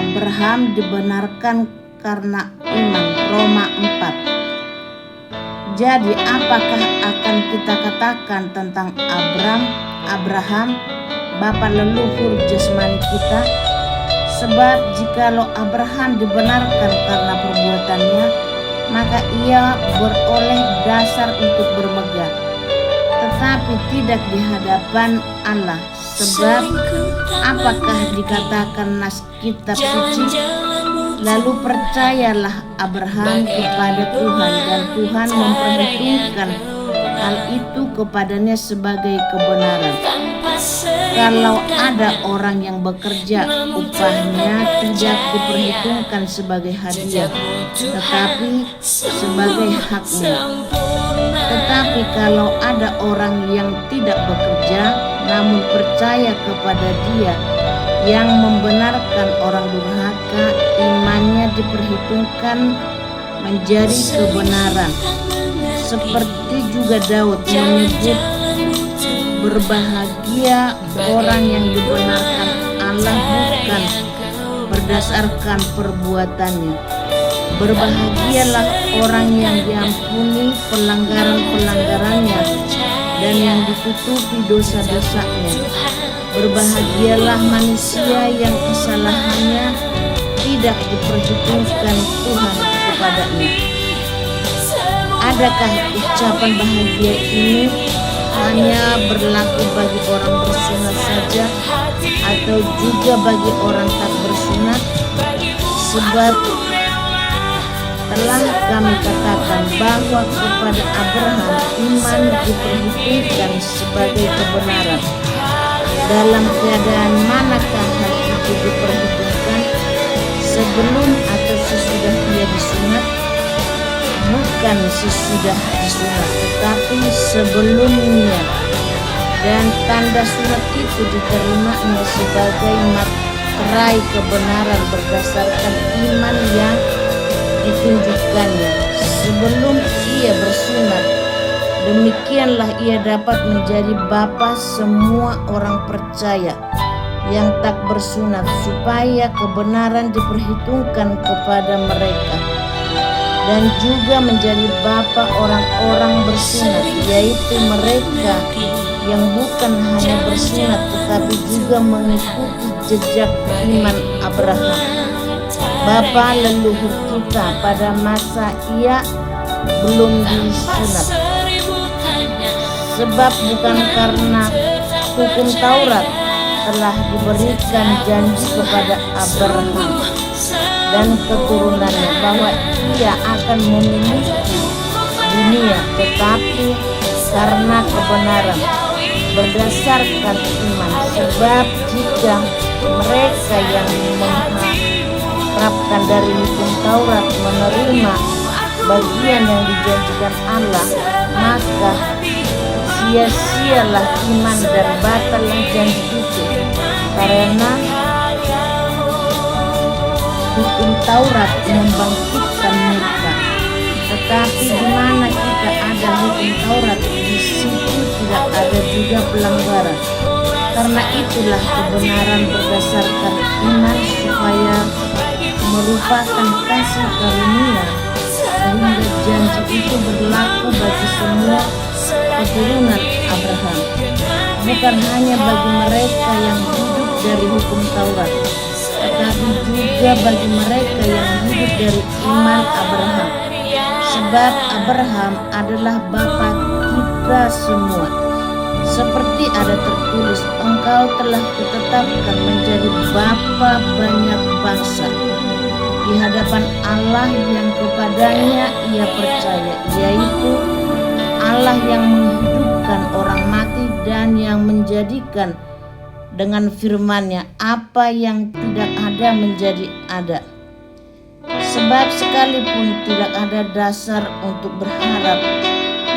Abraham dibenarkan karena iman. Roma 4. Jadi apakah akan kita katakan tentang Abraham, bapa leluhur jasmani kita? Sebab jikalau Abraham dibenarkan karena perbuatannya, maka ia beroleh dasar untuk bermegah, tetapi tidak di hadapan Allah. Sebab apakah dikatakan nas kitab suci? Lalu percayalah Abraham kepada Tuhan, dan Tuhan memperhitungkan hal itu kepadanya sebagai kebenaran. Kalau ada orang yang bekerja, upahnya tidak diperhitungkan sebagai hadiah, tetapi sebagai haknya. Tetapi kalau ada orang yang tidak bekerja, namun percaya kepada Dia yang membenarkan orang durhaka, imannya diperhitungkan menjadi kebenaran. Seperti juga Daud menyebut, berbahagia orang yang dibenarkan Allah bukan berdasarkan perbuatannya. Berbahagialah orang yang diampuni pelanggaran-pelanggarannya dan yang ditutupi dosa-dosanya. Berbahagialah manusia yang kesalahannya tidak diperhitungkan Tuhan kepadanya. Adakah ucapan bahagia ini hanya berlaku bagi orang bersunat saja, atau juga bagi orang tak bersunat? Sebab telah kami katakan bahwa kepada Abraham iman diperhitungkan sebagai kebenaran. Dalam keadaan manakah hal itu diperhitungkan? Sebelum atau sesudah ia disunat? Bukan sesudah disunat, tetapi sebelumnya. Dan tanda sunat itu diterimanya sebagai materai kebenaran berdasarkan iman yang ditunjukkannya. Sebelum ia bersunat, demikianlah ia dapat menjadi bapa semua orang percaya yang tak bersunat, supaya kebenaran diperhitungkan kepada mereka, dan juga menjadi bapa orang-orang bersunat, yaitu mereka yang bukan hanya bersunat tetapi juga mengikuti jejak iman Abraham, bapa leluhur kita pada masa ia belum disunat. Sebab bukan karena hukum Taurat telah diberikan janji kepada Abraham dan keturunannya bahwa ia akan memiliki dunia, tetapi karena kebenaran berdasarkan iman. Sebab jika mereka yang mengharapkan dari hukum Taurat menerima bagian yang dijanjikan Allah, maka sia-sialah iman dan batallah janji itu, karena hukum Taurat membangkitkan murka. Tetapi di mana kita ada hukum Taurat, di situ tidak ada juga pelanggaran. Karena itulah kebenaran berdasarkan iman, supaya merupakan kasih karunia, sehingga janji itu berlaku bagi semua keturunan Abraham, bukan hanya bagi mereka yang hidup dari hukum Taurat, tetapi juga bagi mereka yang hidup dari iman Abraham. Sebab Abraham adalah bapa kita semua. Seperti ada tertulis, engkau telah kutetapkan menjadi bapa banyak bangsa di hadapan Allah yang kepadanya ia percaya, yaitu Allah yang menghidupkan orang mati dan yang menjadikan dengan firman-Nya apa yang tidak ada menjadi ada. Sebab sekalipun tidak ada dasar untuk berharap,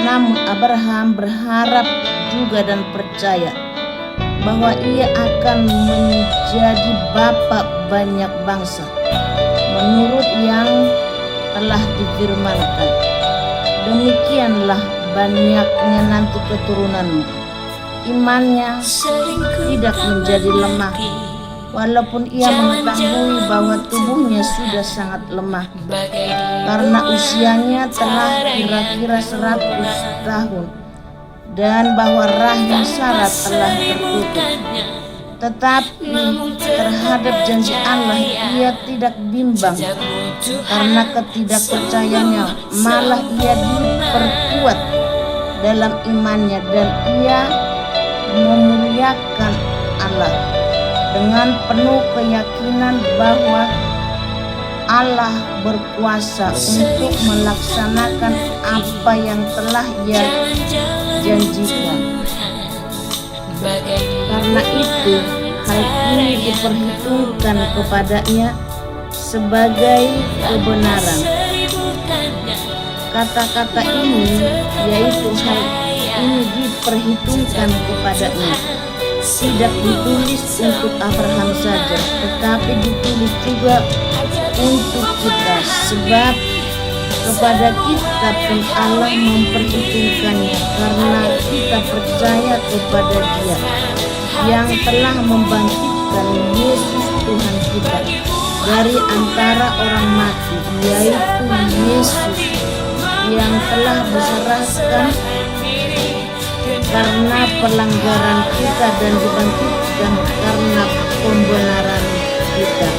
namun Abraham berharap juga dan percaya bahwa ia akan menjadi bapa banyak bangsa, menurut yang telah difirmankan, demikianlah banyaknya nanti keturunanmu. Imannya tidak menjadi lemah walaupun ia mengetahui bahwa tubuhnya sudah sangat lemah karena usianya telah kira-kira 100 tahun dan bahwa rahim Sarah telah tertutup. Tetapi terhadap janji Allah ia tidak bimbang karena ketidakpercayaannya, malah ia diperkuat dalam imannya dan ia memuliakan Allah dengan penuh keyakinan bahwa Allah berkuasa untuk melaksanakan apa yang telah ia janjikan. Karena itu hal ini diperhitungkan kepadanya sebagai kebenaran. Kata-kata ini, yaitu hal ini diperhitungkan kepadanya, tidak ditulis untuk Abraham saja, tetapi ditulis juga untuk kita, sebab kepada kita pun Allah memperhitungkannya karena kita percaya kepada Dia yang telah membangkitkan Yesus Tuhan kita dari antara orang mati, yaitu Yesus yang telah diserahkan karena pelanggaran kita dan dibangkitkan karena pembenaran kita.